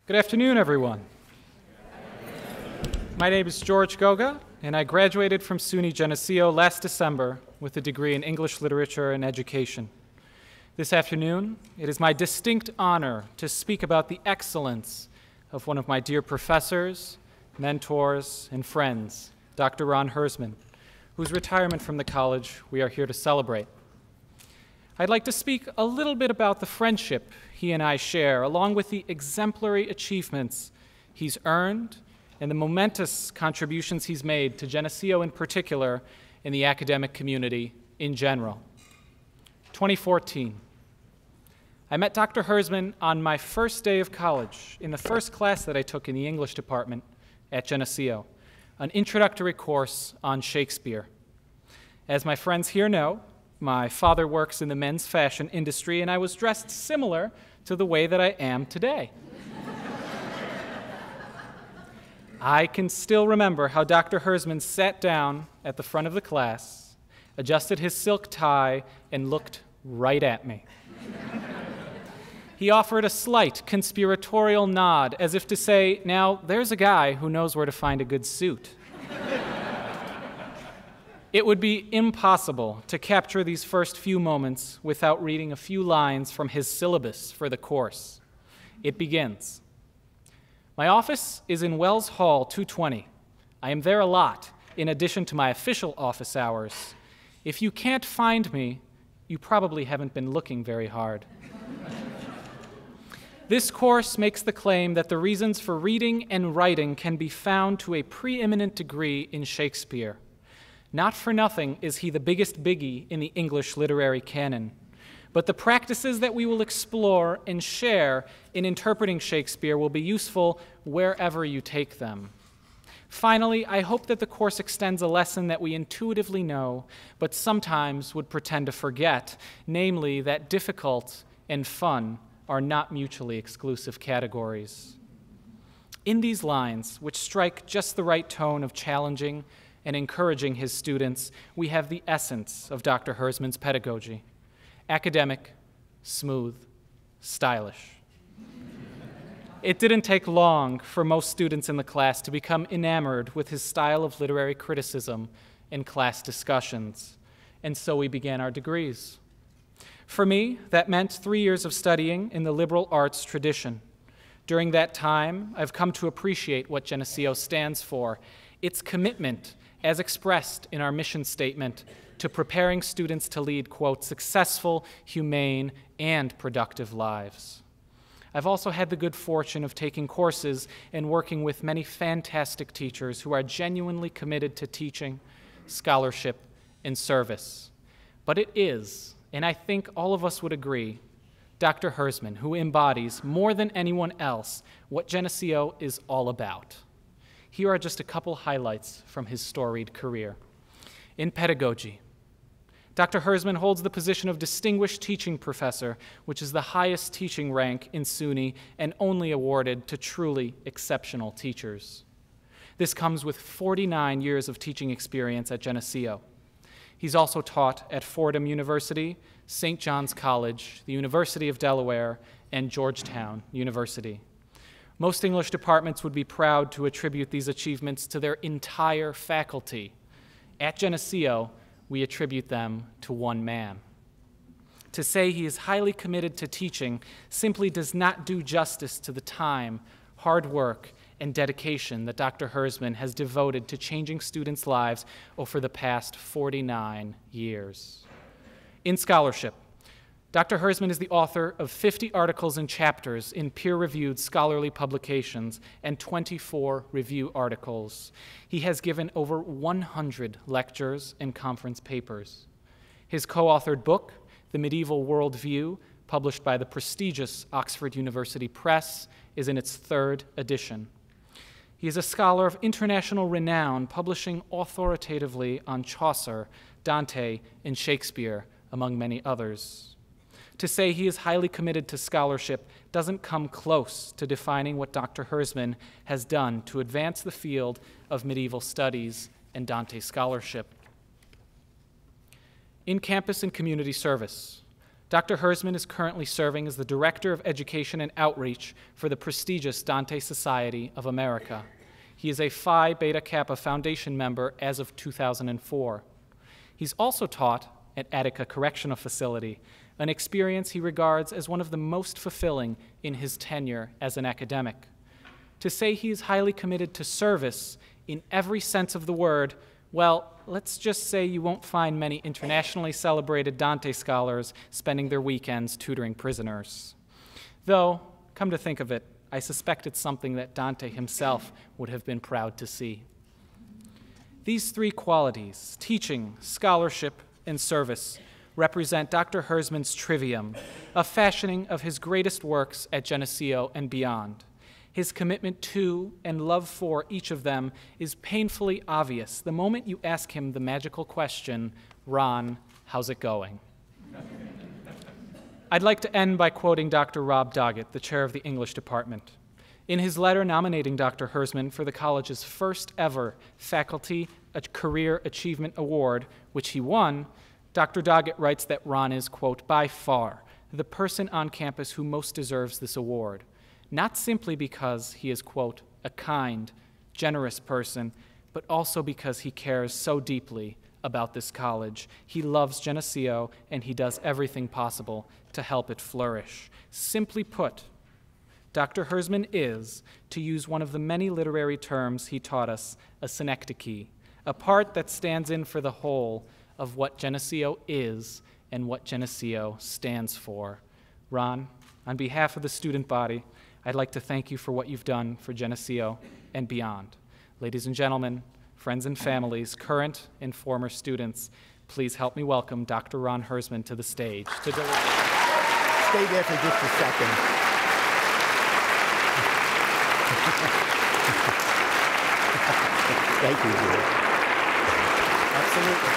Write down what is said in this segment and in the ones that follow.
Good afternoon, everyone. My name is George Goga, and I graduated from SUNY Geneseo last December with a degree in English Literature and Education. This afternoon, it is my distinct honor to speak about the excellence of one of my dear professors, mentors, and friends, Dr. Ron Herzman, whose retirement from the college we are here to celebrate. I'd like to speak a little bit about the friendship he and I share, along with the exemplary achievements he's earned and the momentous contributions he's made to Geneseo in particular and the academic community in general. 2014. I met Dr. Herzman on my first day of college in the first class that I took in the English department at Geneseo, an introductory course on Shakespeare. As my friends here know, my father works in the men's fashion industry, and I was dressed similar to the way that I am today. I can still remember how Dr. Herzman sat down at the front of the class, adjusted his silk tie, and looked right at me. He offered a slight conspiratorial nod, as if to say, "Now, there's a guy who knows where to find a good suit." It would be impossible to capture these first few moments without reading a few lines from his syllabus for the course. It begins. My office is in Wells Hall 220. I am there a lot, in addition to my official office hours. If you can't find me, you probably haven't been looking very hard. This course makes the claim that the reasons for reading and writing can be found to a preeminent degree in Shakespeare. Not for nothing is he the biggest biggie in the English literary canon. But the practices that we will explore and share in interpreting Shakespeare will be useful wherever you take them. Finally, I hope that the course extends a lesson that we intuitively know, but sometimes would pretend to forget, namely that difficult and fun are not mutually exclusive categories. In these lines, which strike just the right tone of challenging and encouraging his students, we have the essence of Dr. Herzman's pedagogy: academic, smooth, stylish. It didn't take long for most students in the class to become enamored with his style of literary criticism in class discussions, and so we began our degrees. For me, that meant 3 years of studying in the liberal arts tradition. During that time, I've come to appreciate what Geneseo stands for: its commitment, as expressed in our mission statement, to preparing students to lead, quote, successful, humane, and productive lives. I've also had the good fortune of taking courses and working with many fantastic teachers who are genuinely committed to teaching, scholarship, and service. But it is, and I think all of us would agree, Dr. Herzman who embodies more than anyone else what Geneseo is all about. Here are just a couple highlights from his storied career. In pedagogy, Dr. Herzman holds the position of Distinguished Teaching Professor, which is the highest teaching rank in SUNY and only awarded to truly exceptional teachers. This comes with 49 years of teaching experience at Geneseo. He's also taught at Fordham University, St. John's College, the University of Delaware, and Georgetown University. Most English departments would be proud to attribute these achievements to their entire faculty. At Geneseo, we attribute them to one man. To say he is highly committed to teaching simply does not do justice to the time, hard work, and dedication that Dr. Herzman has devoted to changing students' lives over the past 49 years. In scholarship, Dr. Herzman is the author of 50 articles and chapters in peer-reviewed scholarly publications and 24 review articles. He has given over 100 lectures and conference papers. His co-authored book, The Medieval Worldview, published by the prestigious Oxford University Press, is in its 3rd edition. He is a scholar of international renown, publishing authoritatively on Chaucer, Dante, and Shakespeare, among many others. To say he is highly committed to scholarship doesn't come close to defining what Dr. Herzman has done to advance the field of medieval studies and Dante scholarship. In campus and community service, Dr. Herzman is currently serving as the Director of Education and Outreach for the prestigious Dante Society of America. He is a Phi Beta Kappa Foundation member as of 2004. He's also taught at Attica Correctional Facility, an experience he regards as one of the most fulfilling in his tenure as an academic. To say he is highly committed to service in every sense of the word, well, let's just say you won't find many internationally celebrated Dante scholars spending their weekends tutoring prisoners. Though, come to think of it, I suspect it's something that Dante himself would have been proud to see. These three qualities, teaching, scholarship, and service, represent Dr. Herzman's trivium, a fashioning of his greatest works at Geneseo and beyond. His commitment to and love for each of them is painfully obvious the moment you ask him the magical question, "Ron, how's it going?" I'd like to end by quoting Dr. Rob Doggett, the chair of the English department. In his letter nominating Dr. Herzman for the college's first ever Faculty Career Achievement Award, which he won, Dr. Doggett writes that Ron is, quote, "by far the person on campus who most deserves this award, not simply because he is, quote, a kind, generous person, but also because he cares so deeply about this college. He loves Geneseo, and he does everything possible to help it flourish. Simply put, Dr. Herzman is, to use one of the many literary terms he taught us, a synecdoche, a part that stands in for the whole of what Geneseo is and what Geneseo stands for." Ron, on behalf of the student body, I'd like to thank you for what you've done for Geneseo and beyond. Ladies and gentlemen, friends and families, current and former students, please help me welcome Dr. Ron Herzman to the stage to deliver. Stay there for just a second. Thank you, Julie. Absolutely.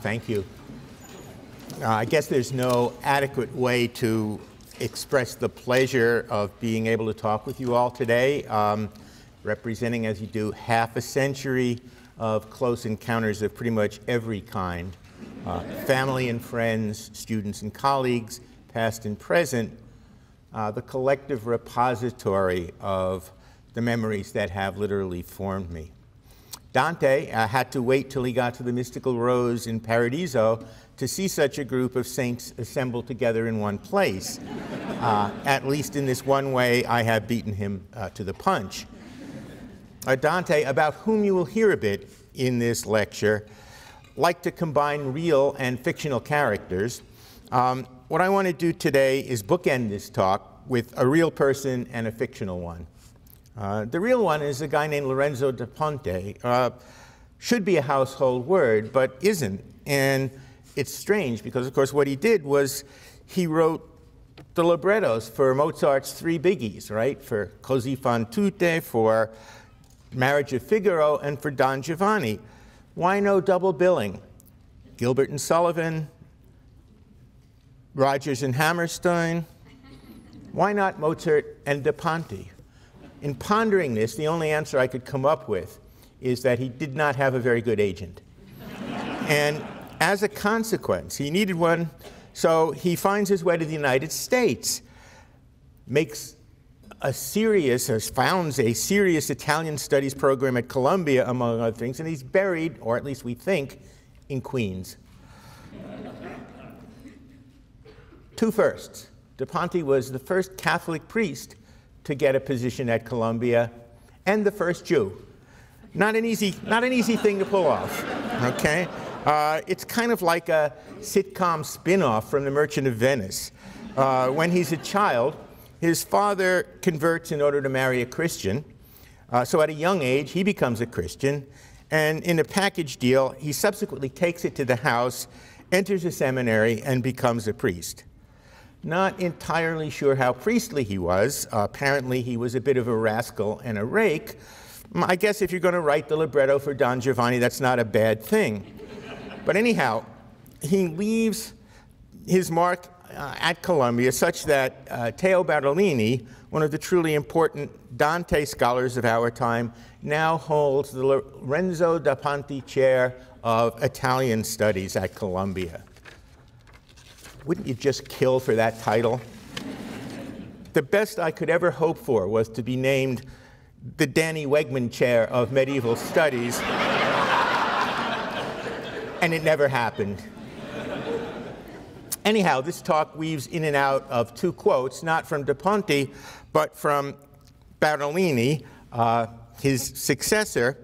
Thank you. I guess there's no adequate way to express the pleasure of being able to talk with you all today, representing, as you do, half a century of close encounters of pretty much every kind. Family and friends, students and colleagues, past and present, the collective repository of the memories that have literally formed me. Dante had to wait till he got to the mystical rose in Paradiso to see such a group of saints assembled together in one place. At least in this one way, I have beaten him to the punch. Dante, about whom you will hear a bit in this lecture, liked to combine real and fictional characters. What I want to do today is bookend this talk with a real person and a fictional one. The real one is a guy named Lorenzo da Ponte. Should be a household word, but isn't. And it's strange because, of course, what he did was he wrote the librettos for Mozart's three biggies, right? For Così fan tutte, for Marriage of Figaro, and for Don Giovanni. Why no double billing? Gilbert and Sullivan, Rodgers and Hammerstein. Why not Mozart and da Ponte? In pondering this, the only answer I could come up with is that he did not have a very good agent. And as a consequence, he needed one, so he finds his way to the United States, founds a serious Italian studies program at Columbia, among other things, and he's buried, or at least we think, in Queens. Two firsts. Da Ponte was the first Catholic priest to get a position at Columbia, and the first Jew. Not an easy thing to pull off, okay? It's kind of like a sitcom spin-off from The Merchant of Venice. When he's a child, his father converts in order to marry a Christian. So at a young age, he becomes a Christian, and in a package deal, he subsequently takes it to the house, enters a seminary, and becomes a priest. Not entirely sure how priestly he was. Apparently, he was a bit of a rascal and a rake. I guess if you're going to write the libretto for Don Giovanni, that's not a bad thing. But anyhow, he leaves his mark at Columbia, such that Teo Bartolini, one of the truly important Dante scholars of our time, now holds the Lorenzo da Ponte Chair of Italian Studies at Columbia. Wouldn't you just kill for that title? The best I could ever hope for was to be named the Danny Wegman Chair of Medieval Studies, and it never happened. Anyhow, this talk weaves in and out of two quotes, not from da Ponte, but from Bartolini, his successor.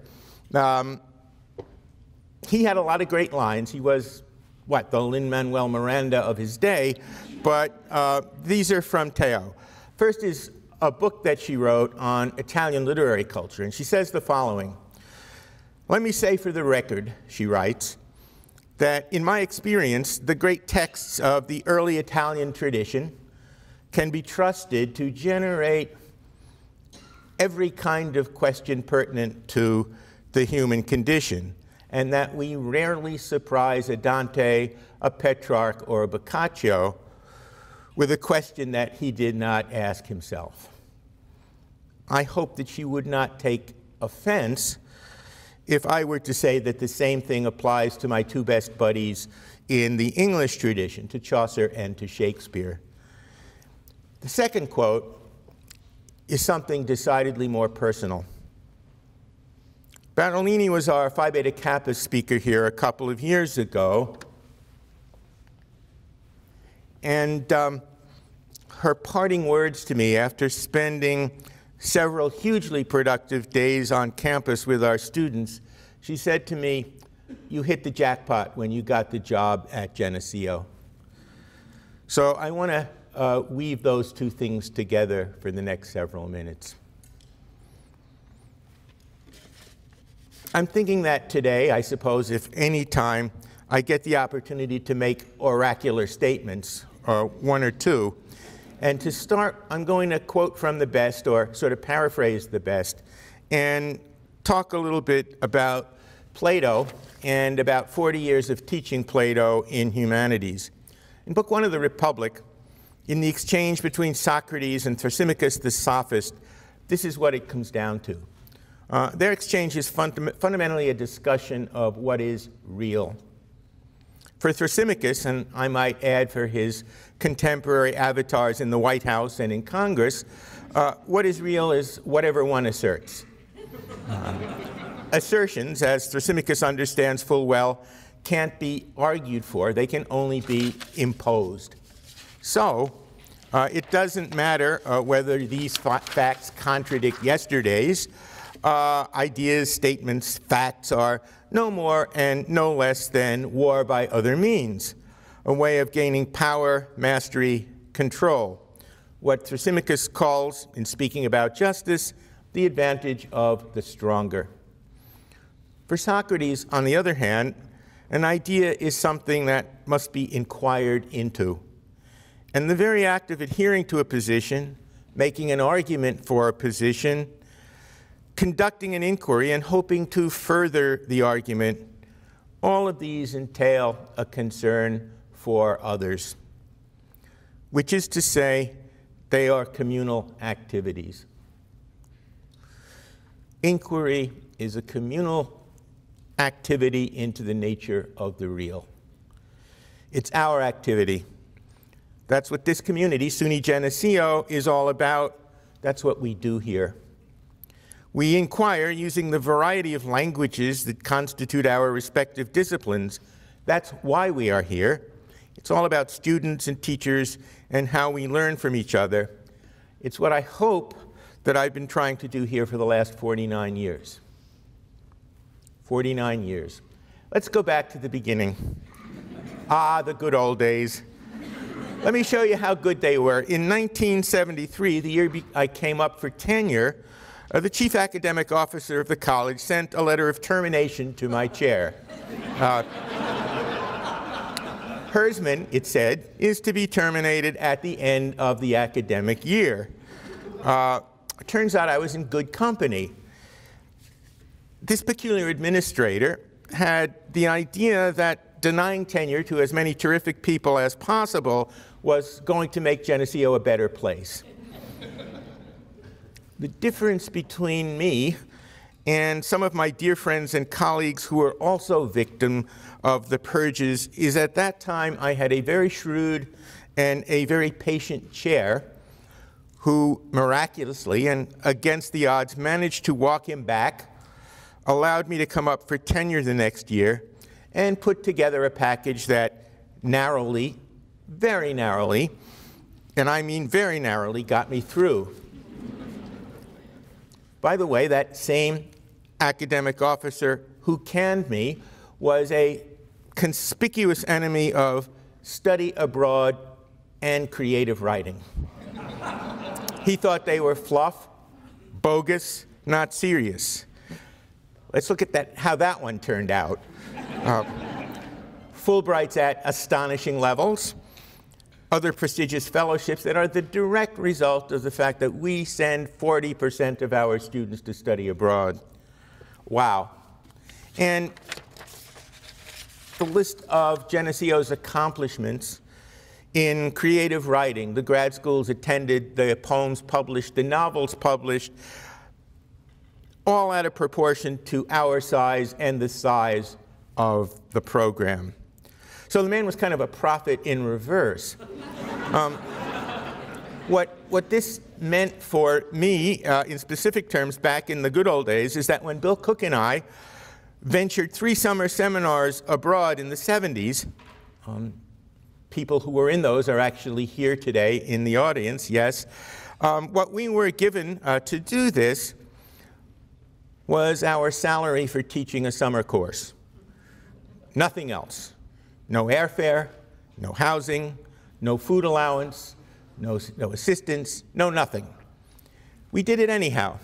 He had a lot of great lines. He was, the Lin-Manuel Miranda of his day, but these are from Teo. First is a book that she wrote on Italian literary culture, and she says the following. Let me say for the record, she writes, that in my experience, the great texts of the early Italian tradition can be trusted to generate every kind of question pertinent to the human condition, and that we rarely surprise a Dante, a Petrarch, or a Boccaccio with a question that he did not ask himself. I hope that she would not take offense if I were to say that the same thing applies to my two best buddies in the English tradition, to Chaucer and to Shakespeare. The second quote is something decidedly more personal. Bartolini was our Phi Beta Kappa speaker here a couple of years ago, and her parting words to me after spending several hugely productive days on campus with our students, she said to me, "You hit the jackpot when you got the job at Geneseo." So I want to weave those two things together for the next several minutes. I'm thinking that today, I suppose, if any time I get the opportunity to make oracular statements, one or two, and to start, I'm going to quote from the best, or sort of paraphrase the best, and talk a little bit about Plato and about 40 years of teaching Plato in humanities. In Book 1 of the Republic, in the exchange between Socrates and Thrasymachus the sophist, this is what it comes down to. Their exchange is fundamentally a discussion of what is real. For Thrasymachus, and I might add for his contemporary avatars in the White House and in Congress, what is real is whatever one asserts. Assertions, as Thrasymachus understands full well, can't be argued for. They can only be imposed. So it doesn't matter whether these facts contradict yesterday's. Ideas, statements, facts are no more and no less than war by other means, a way of gaining power, mastery, control. What Thrasymachus calls, in speaking about justice, the advantage of the stronger. For Socrates, on the other hand, an idea is something that must be inquired into. And the very act of adhering to a position, making an argument for a position, conducting an inquiry and hoping to further the argument, all of these entail a concern for others, which is to say, they are communal activities. Inquiry is a communal activity into the nature of the real. It's our activity. That's what this community, SUNY Geneseo, is all about. That's what we do here. We inquire using the variety of languages that constitute our respective disciplines. That's why we are here. It's all about students and teachers and how we learn from each other. It's what I hope that I've been trying to do here for the last 49 years. 49 years. Let's go back to the beginning. The good old days. Let me show you how good they were. In 1973, the year I came up for tenure, the chief academic officer of the college sent a letter of termination to my chair. Herzman, it said, is to be terminated at the end of the academic year. It turns out I was in good company. This peculiar administrator had the idea that denying tenure to as many terrific people as possible was going to make Geneseo a better place. The difference between me and some of my dear friends and colleagues who were also victim of the purges is at that time I had a very shrewd and a very patient chair who miraculously and against the odds managed to walk him back, allowed me to come up for tenure the next year, and put together a package that narrowly, very narrowly, and I mean very narrowly, got me through. By the way, that same academic officer who canned me was a conspicuous enemy of study abroad and creative writing. He thought they were fluff, bogus, not serious. Let's look at how that one turned out. Fulbright's at astonishing levels. Other prestigious fellowships that are the direct result of the fact that we send 40% of our students to study abroad. Wow. And the list of Geneseo's accomplishments in creative writing, the grad schools attended, the poems published, the novels published, all out of proportion to our size and the size of the program. So the man was kind of a prophet in reverse. What this meant for me, in specific terms, back in the good old days, is that when Bill Cook and I ventured 3 summer seminars abroad in the 70s, people who were in those are actually here today in the audience, yes. What we were given to do this was our salary for teaching a summer course. Nothing else. No airfare, no housing, no food allowance, no assistance, no nothing. We did it anyhow.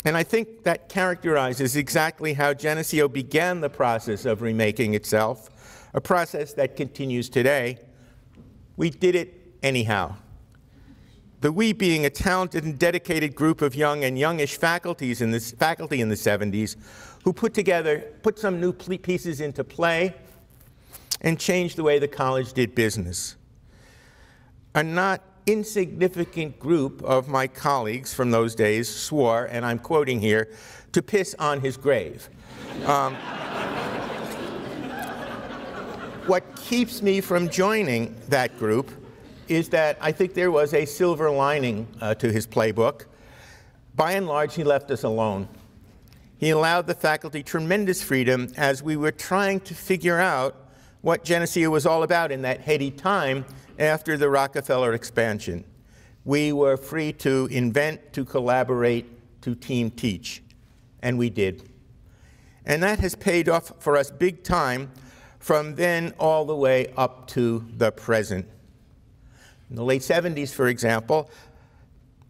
And I think that characterizes exactly how Geneseo began the process of remaking itself, a process that continues today. We did it anyhow. The we being a talented and dedicated group of young and youngish faculty in the 70s who put some new pieces into play and changed the way the college did business. A not insignificant group of my colleagues from those days swore, and I'm quoting here, to piss on his grave. What keeps me from joining that group is that I think there was a silver lining to his playbook. By and large, he left us alone. He allowed the faculty tremendous freedom as we were trying to figure out what Geneseo was all about in that heady time after the Rockefeller expansion. We were free to invent, to collaborate, to team teach, and we did. And that has paid off for us big time from then all the way up to the present. In the late 70s, for example,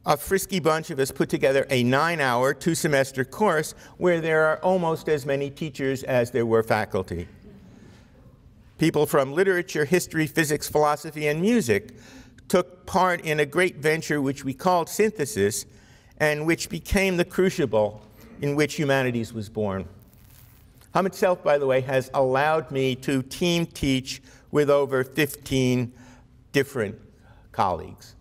a frisky bunch of us put together a 9-hour, 2-semester course where there are almost as many teachers as there were faculty. People from literature, history, physics, philosophy, and music took part in a great venture which we called Synthesis, and which became the crucible in which humanities was born. Hum itself, by the way, has allowed me to team teach with over 15 different colleagues.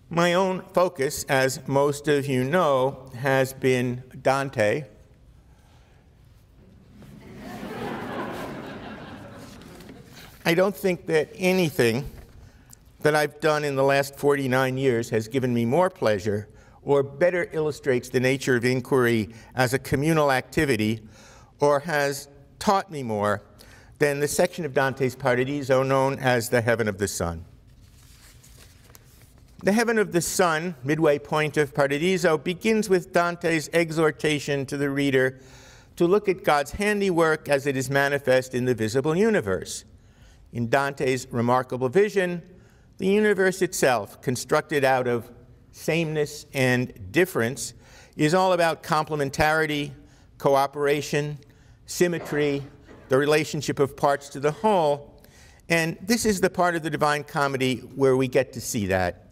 My own focus, as most of you know, has been Dante. I don't think that anything that I've done in the last 49 years has given me more pleasure or better illustrates the nature of inquiry as a communal activity or has taught me more than the section of Dante's Paradiso known as the Heaven of the Sun. The Heaven of the Sun, midway point of Paradiso, begins with Dante's exhortation to the reader to look at God's handiwork as it is manifest in the visible universe. In Dante's remarkable vision, the universe itself, constructed out of sameness and difference, is all about complementarity, cooperation, symmetry, the relationship of parts to the whole. And this is the part of the Divine Comedy where we get to see that,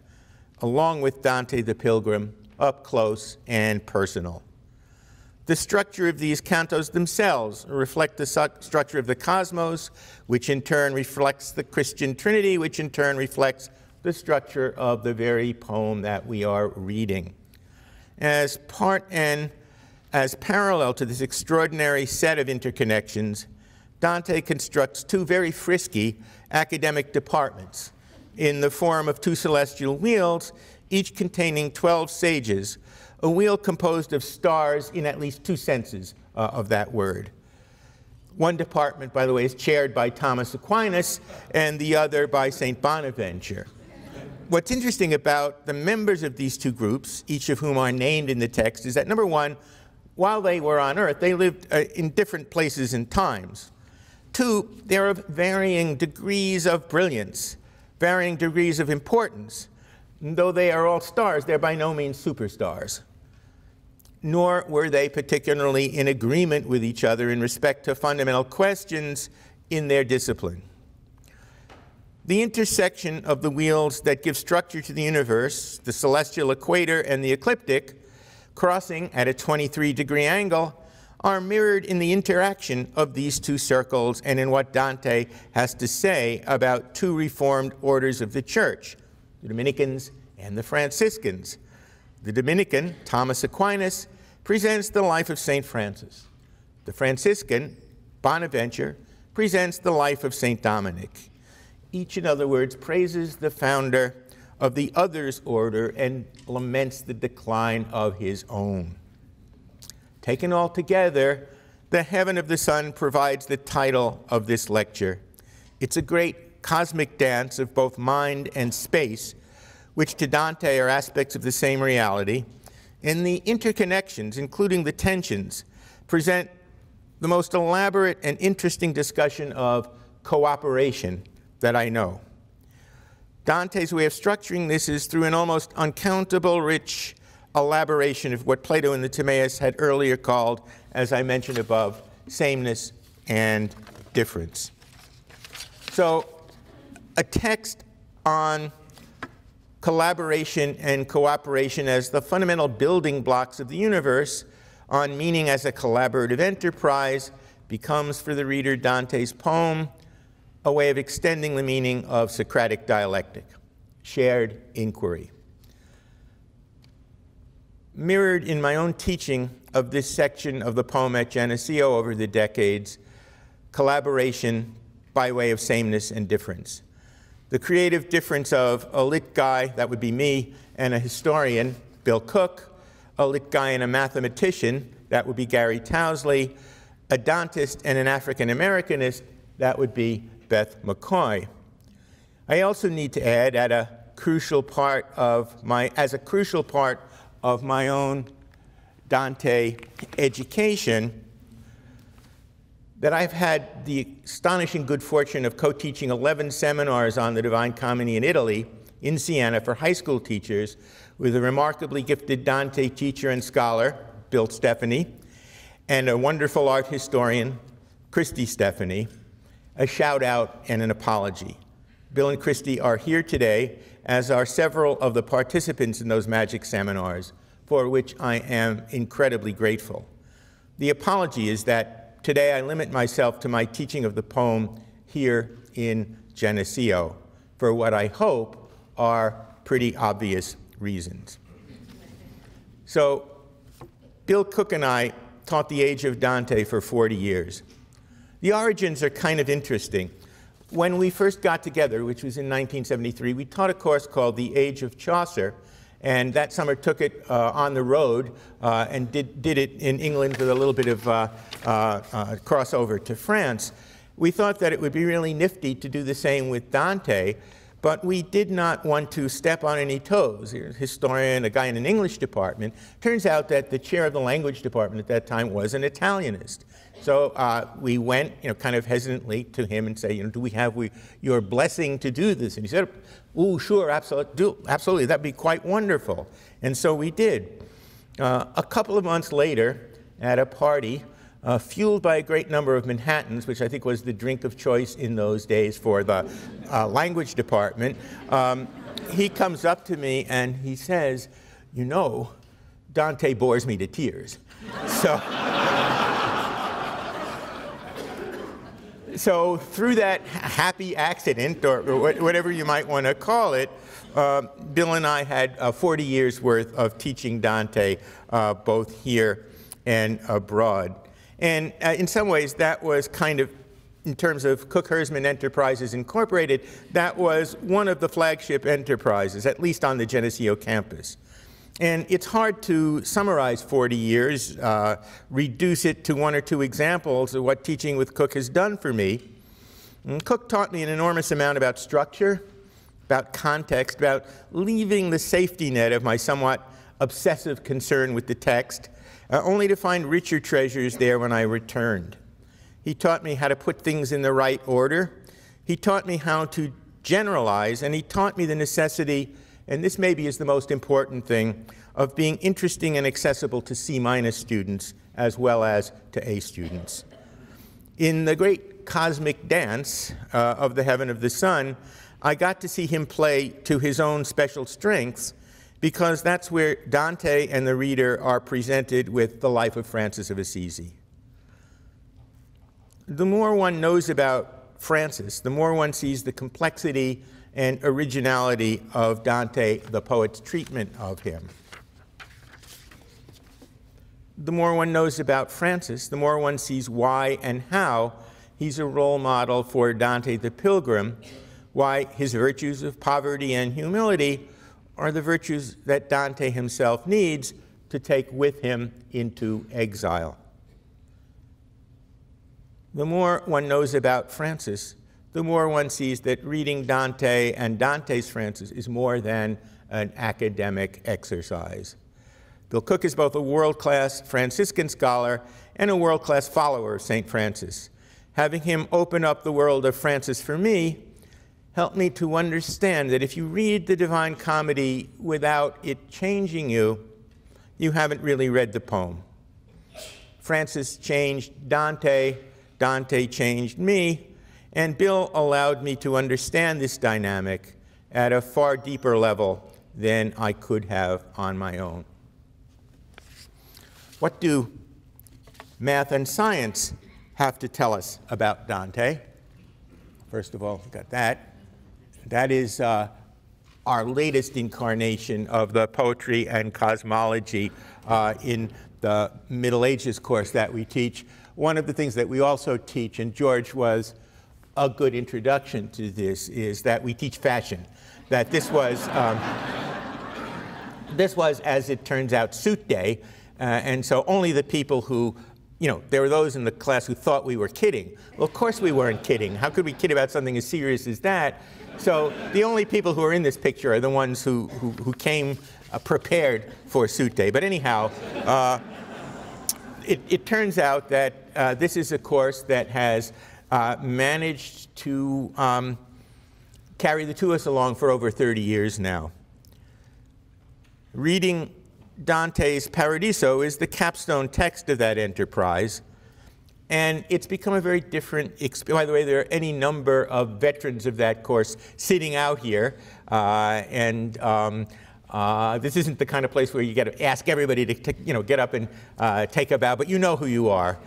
along with Dante the Pilgrim, up close and personal. The structure of these cantos themselves reflect the structure of the cosmos, which in turn reflects the Christian Trinity, which in turn reflects the structure of the very poem that we are reading. As part and as parallel to this extraordinary set of interconnections, Dante constructs two very frisky academic departments in the form of two celestial wheels, each containing 12 sages, a wheel composed of stars in at least two senses of that word. One department, by the way, is chaired by Thomas Aquinas, and the other by St. Bonaventure. What's interesting about the members of these two groups, each of whom are named in the text, is that, number one, while they were on Earth, they lived in different places and times. Two, they're of varying degrees of brilliance, varying degrees of importance. And though they are all stars, they're by no means superstars. Nor were they particularly in agreement with each other in respect to fundamental questions in their discipline. The intersection of the wheels that give structure to the universe, the celestial equator and the ecliptic, crossing at a 23-degree angle, are mirrored in the interaction of these two circles and in what Dante has to say about two reformed orders of the Church, the Dominicans and the Franciscans. The Dominican, Thomas Aquinas, presents the life of St. Francis. The Franciscan, Bonaventure, presents the life of St. Dominic. Each, in other words, praises the founder of the other's order and laments the decline of his own. Taken all together, The Heaven of the Sun provides the title of this lecture. It's a great cosmic dance of both mind and space, which to Dante are aspects of the same reality, and the interconnections, including the tensions, present the most elaborate and interesting discussion of cooperation that I know. Dante's way of structuring this is through an almost uncountable, rich elaboration of what Plato in the Timaeus had earlier called, as I mentioned above, sameness and difference. So, a text on collaboration and cooperation as the fundamental building blocks of the universe, on meaning as a collaborative enterprise, becomes for the reader Dante's poem a way of extending the meaning of Socratic dialectic, shared inquiry. Mirrored in my own teaching of this section of the poem at Geneseo over the decades, collaboration by way of sameness and difference. The creative difference of a lit guy, that would be me, and a historian, Bill Cook, a lit guy and a mathematician, that would be Gary Towsley, a Dantist and an African-Americanist, that would be Beth McCoy. I also need to add, as a crucial part of my own Dante education, that I've had the astonishing good fortune of co-teaching 11 seminars on the Divine Comedy in Italy, in Siena, for high school teachers, with a remarkably gifted Dante teacher and scholar, Bill Stefani, and a wonderful art historian, Christy Stefani. A shout out and an apology. Bill and Christy are here today, as are several of the participants in those magic seminars, for which I am incredibly grateful. The apology is that today I limit myself to my teaching of the poem here in Geneseo, for what I hope are pretty obvious reasons. So, Bill Cook and I taught the age of Dante for 40 years. The origins are kind of interesting. When we first got together, which was in 1973, we taught a course called The Age of Chaucer, and that summer took it on the road and did it in England with a little bit of crossover to France. We thought that it would be really nifty to do the same with Dante, but we did not want to step on any toes. Here's a historian, a guy in an English department. Turns out that the chair of the language department at that time was an Italianist. So we went, kind of hesitantly to him and say, do we have your blessing to do this? And he said, oh, sure, absolutely, that'd be quite wonderful. And so we did. A couple of months later, at a party, fueled by a great number of Manhattans, which I think was the drink of choice in those days for the language department, he comes up to me and he says, Dante bores me to tears. So through that happy accident, or whatever you might want to call it, Bill and I had 40 years worth of teaching Dante, both here and abroad. And in some ways, that was kind of, in terms of Cook-Herzman Enterprises Incorporated, that was one of the flagship enterprises, at least on the Geneseo campus. And it's hard to summarize 40 years, reduce it to one or two examples of what teaching with Cook has done for me. And Cook taught me an enormous amount about structure, about context, about leaving the safety net of my somewhat obsessive concern with the text, only to find richer treasures there when I returned. He taught me how to put things in the right order. He taught me how to generalize, and he taught me the necessity, and this maybe is the most important thing, of being interesting and accessible to C- students as well as to A students. In the great cosmic dance of the Heaven of the Sun, I got to see him play to his own special strengths, because that's where Dante and the reader are presented with the life of Francis of Assisi. The more one knows about Francis, the more one sees the complexity and originality of Dante, the poet's treatment of him. The more one knows about Francis, the more one sees why and how he's a role model for Dante the Pilgrim, why his virtues of poverty and humility are the virtues that Dante himself needs to take with him into exile. The more one knows about Francis, the more one sees that reading Dante and Dante's Francis is more than an academic exercise. Bill Cook is both a world-class Franciscan scholar and a world-class follower of St. Francis. Having him open up the world of Francis for me helped me to understand that if you read the Divine Comedy without it changing you, you haven't really read the poem. Francis changed Dante, Dante changed me, and Bill allowed me to understand this dynamic at a far deeper level than I could have on my own. What do math and science have to tell us about Dante? First of all, we've got that. That is our latest incarnation of the poetry and cosmology in the Middle Ages course that we teach. One of the things that we also teach, and George was a good introduction to this, is that we teach fashion. That this was, as it turns out, suit day, and so only the people who, there were those in the class who thought we were kidding. Well, of course we weren't kidding. How could we kid about something as serious as that? So the only people who are in this picture are the ones who came prepared for suit day. But anyhow, it turns out that this is a course that has managed to carry the two of us along for over 30 years now. Reading Dante's Paradiso is the capstone text of that enterprise, and it's become a very different experience. By the way, there are any number of veterans of that course sitting out here, and this isn't the kind of place where you get to ask everybody to get up and take a bow, but you know who you are.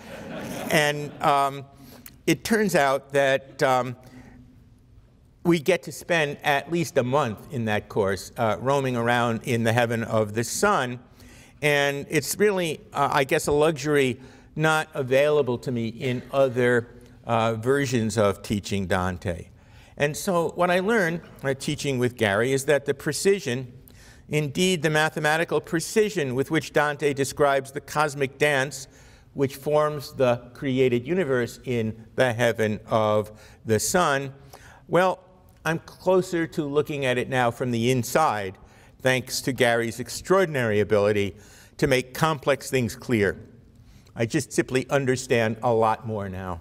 And it turns out that we get to spend at least a month in that course roaming around in the heaven of the sun. And it's really, I guess, a luxury not available to me in other versions of teaching Dante. And so what I learned teaching with Gary is that the precision, indeed the mathematical precision with which Dante describes the cosmic dance which forms the created universe in the heaven of the sun, well, I'm closer to looking at it now from the inside, thanks to Gary's extraordinary ability to make complex things clear. I just simply understand a lot more now.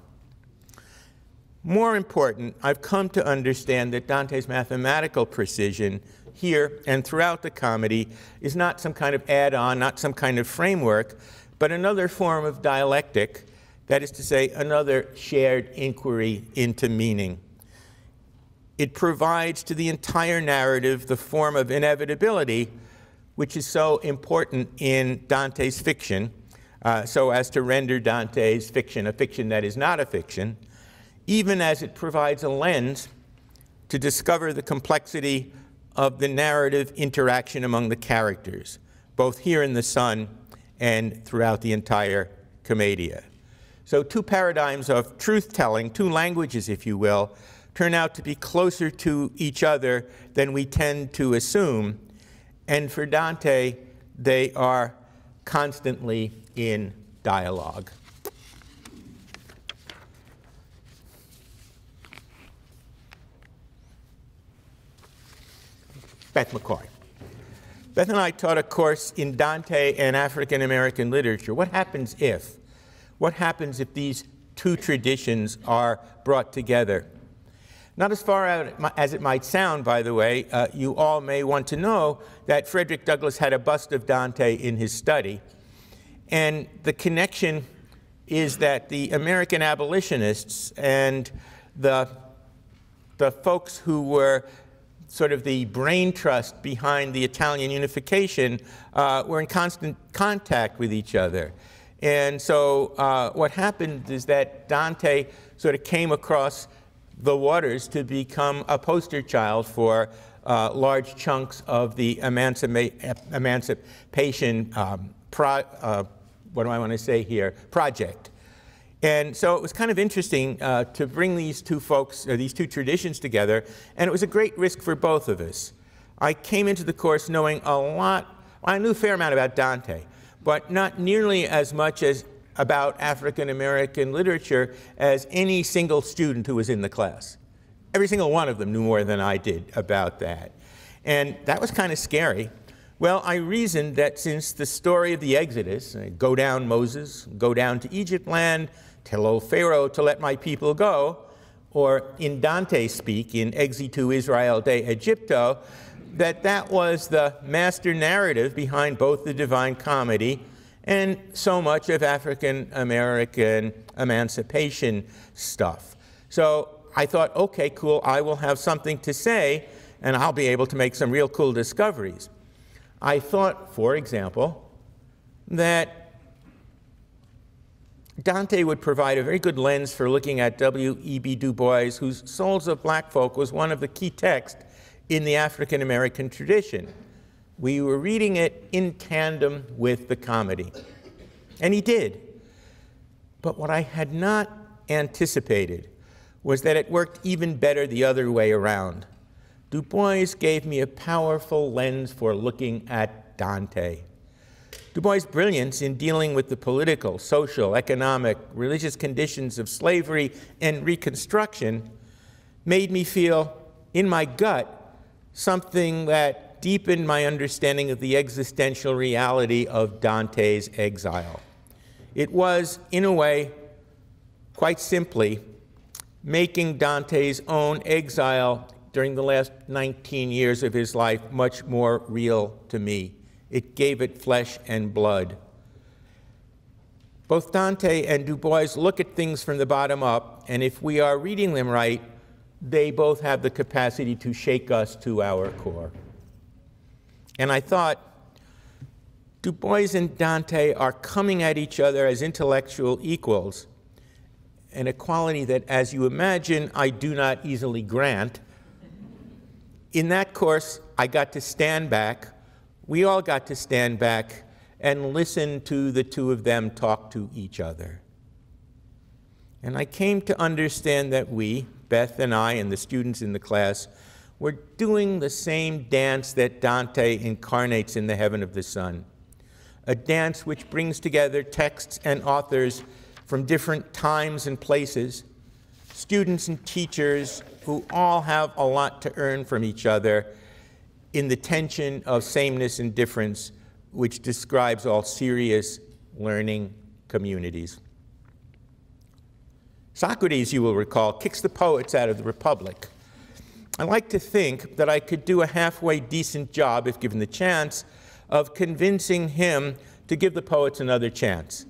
More important, I've come to understand that Dante's mathematical precision here and throughout the comedy is not some kind of add-on, not some kind of framework, but another form of dialectic, that is to say, another shared inquiry into meaning. It provides to the entire narrative the form of inevitability, which is so important in Dante's fiction, so as to render Dante's fiction a fiction that is not a fiction, even as it provides a lens to discover the complexity of the narrative interaction among the characters, both here in The Sun and throughout the entire Commedia. So two paradigms of truth-telling, two languages, if you will, turn out to be closer to each other than we tend to assume, and for Dante, they are constantly in dialogue. Beth McCoy. Beth and I taught a course in Dante and African American literature. What happens if? What happens if these two traditions are brought together? Not as far out as it might sound, by the way. You all may want to know that Frederick Douglass had a bust of Dante in his study. And the connection is that the American abolitionists and the folks who were sort of the brain trust behind the Italian unification were in constant contact with each other. And so what happened is that Dante sort of came across the waters to become a poster child for large chunks of the emancipation, project. And so it was kind of interesting to bring these two folks, or these two traditions together, and it was a great risk for both of us. I came into the course knowing a lot, I knew a fair amount about Dante, but not nearly as much as about African American literature as any single student who was in the class. Every single one of them knew more than I did about that. And that was kind of scary. Well, I reasoned that since the story of the Exodus, go down Moses, go down to Egypt land, tell old Pharaoh to let my people go, or in Dante speak, in Exitu Israel de Egypto, that was the master narrative behind both the Divine Comedy and so much of African American emancipation stuff. So I thought, okay, cool, I will have something to say, and I'll be able to make some real cool discoveries. I thought, for example, that Dante would provide a very good lens for looking at W.E.B. Du Bois, whose Souls of Black Folk was one of the key texts in the African American tradition. We were reading it in tandem with the comedy. And he did. But what I had not anticipated was that it worked even better the other way around. Du Bois gave me a powerful lens for looking at Dante. Du Bois' brilliance in dealing with the political, social, economic, religious conditions of slavery and Reconstruction made me feel, in my gut, something that deepened my understanding of the existential reality of Dante's exile. It was, in a way, quite simply, making Dante's own exile during the last 19 years of his life much more real to me. It gave it flesh and blood. Both Dante and Du Bois look at things from the bottom up, and if we are reading them right, they both have the capacity to shake us to our core. And I thought, Du Bois and Dante are coming at each other as intellectual equals, an equality that, as you imagine, I do not easily grant. In that course, I got to stand back, we all got to stand back and listen to the two of them talk to each other. And I came to understand that we, Beth and I and the students in the class, were doing the same dance that Dante incarnates in the Heaven of the Sun, a dance which brings together texts and authors from different times and places, students and teachers who all have a lot to earn from each other in the tension of sameness and difference which describes all serious learning communities. Socrates, you will recall, kicks the poets out of the Republic. I like to think that I could do a halfway decent job, if given the chance, of convincing him to give the poets another chance.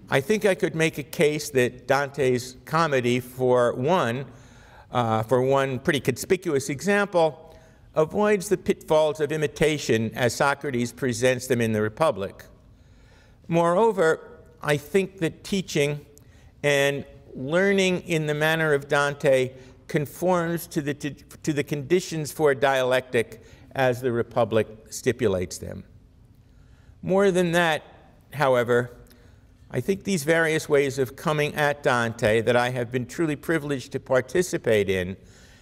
I think I could make a case that Dante's comedy, for one pretty conspicuous example, avoids the pitfalls of imitation as Socrates presents them in the Republic. Moreover, I think that teaching and learning in the manner of Dante conforms to the conditions for dialectic as the Republic stipulates them. More than that, however, I think these various ways of coming at Dante that I have been truly privileged to participate in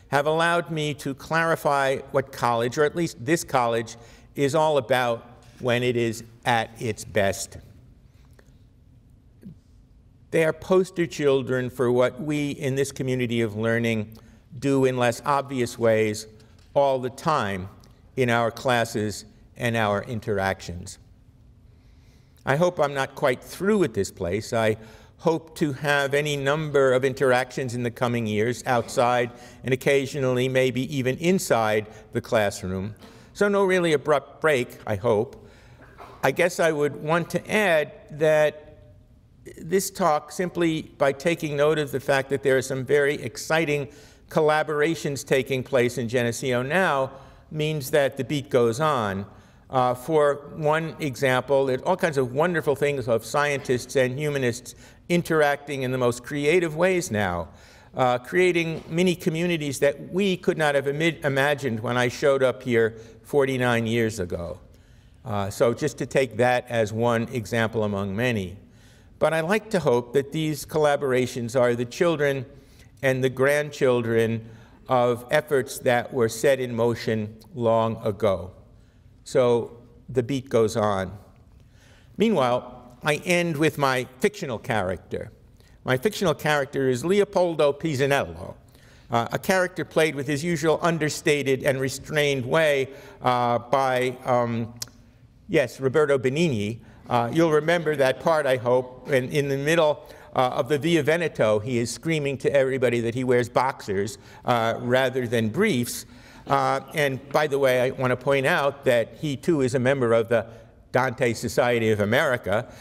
have allowed me to clarify what college, or at least this college, is all about when it is at its best. They are poster children for what we in this community of learning do in less obvious ways all the time in our classes and our interactions. I hope I'm not quite through with this place. I hope to have any number of interactions in the coming years outside and occasionally maybe even inside the classroom. So no really abrupt break, I hope. I guess I would want to add that this talk, simply by taking note of the fact that there are some very exciting collaborations taking place in Geneseo now, means that the beat goes on. For one example, there are all kinds of wonderful things of scientists and humanists interacting in the most creative ways now, creating mini communities that we could not have imagined when I showed up here 49 years ago. So just to take that as one example among many. But I like to hope that these collaborations are the children and the grandchildren of efforts that were set in motion long ago. So the beat goes on. Meanwhile, I end with my fictional character. My fictional character is Leopoldo Pisanello, a character played with his usual understated and restrained way by, Roberto Benigni. You'll remember that part, I hope, in the middle of the Via Veneto, he is screaming to everybody that he wears boxers rather than briefs. And by the way, I want to point out that he too is a member of the Dante Society of America.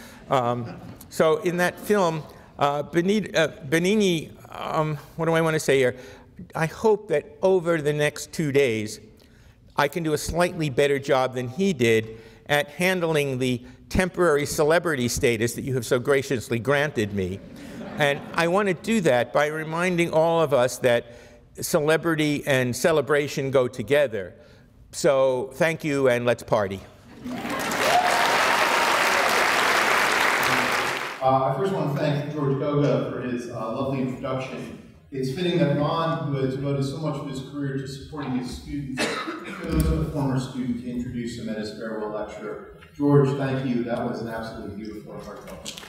So in that film, Benigni, what do I want to say here? I hope that over the next 2 days, I can do a slightly better job than he did at handling the temporary celebrity status that you have so graciously granted me. And I want to do that by reminding all of us that celebrity and celebration go together. So thank you, and let's party. I first want to thank George Goga for his lovely introduction. It's fitting that Ron, who has devoted so much of his career to supporting his students, chose a former student to introduce him at his farewell lecture. George, thank you. That was an absolutely beautiful and heartfelt.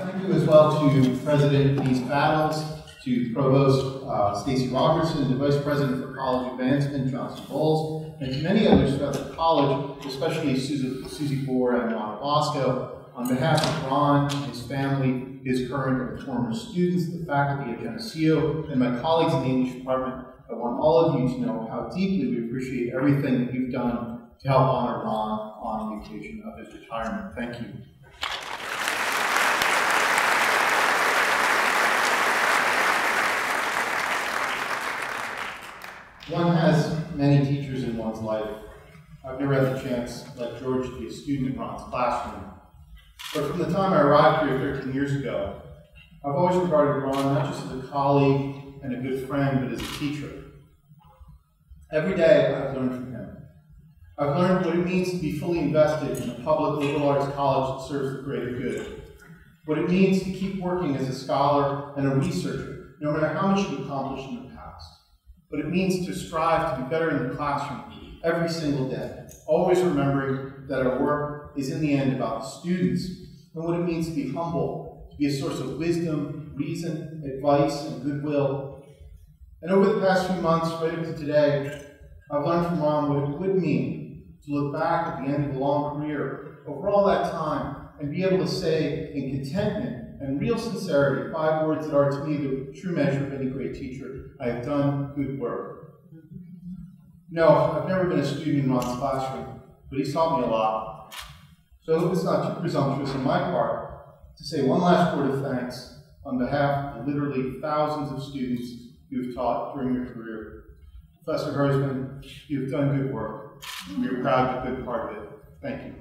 Thank you as well to President Denise Battles, to Provost Stacy Robertson, to Vice President for College Advancement Johnson Bowles, and to many others throughout the college, especially Susie Bohr and Ron Bosco. On behalf of Ron, his family, his current and former students, the faculty at Geneseo, and my colleagues in the English department, I want all of you to know how deeply we appreciate everything that you've done to help honor Ron on the occasion of his retirement. Thank you. One has many teachers in one's life. I've never had the chance, like George, to be a student in Ron's classroom. But from the time I arrived here 13 years ago, I've always regarded Ron not just as a colleague and a good friend, but as a teacher. Every day I've learned from him. I've learned what it means to be fully invested in a public liberal arts college that serves the greater good. What it means to keep working as a scholar and a researcher, no matter how much you've accomplished in the past. What it means to strive to be better in the classroom every single day, always remembering that our work is in the end about the students, and what it means to be humble, to be a source of wisdom, reason, advice, and goodwill. And over the past few months, right up to today, I've learned from Ron what it would mean to look back at the end of a long career over all that time and be able to say in contentment and real sincerity 5 words that are to me the true measure of any great teacher: I have done good work. No, I've never been a student in Ron's classroom, but he's taught me a lot. So I hope it's not too presumptuous on my part to say one last word of thanks on behalf of the literally thousands of students you've taught during your career. Professor Herzman, you've done good work. We are proud to be a part of it. Thank you.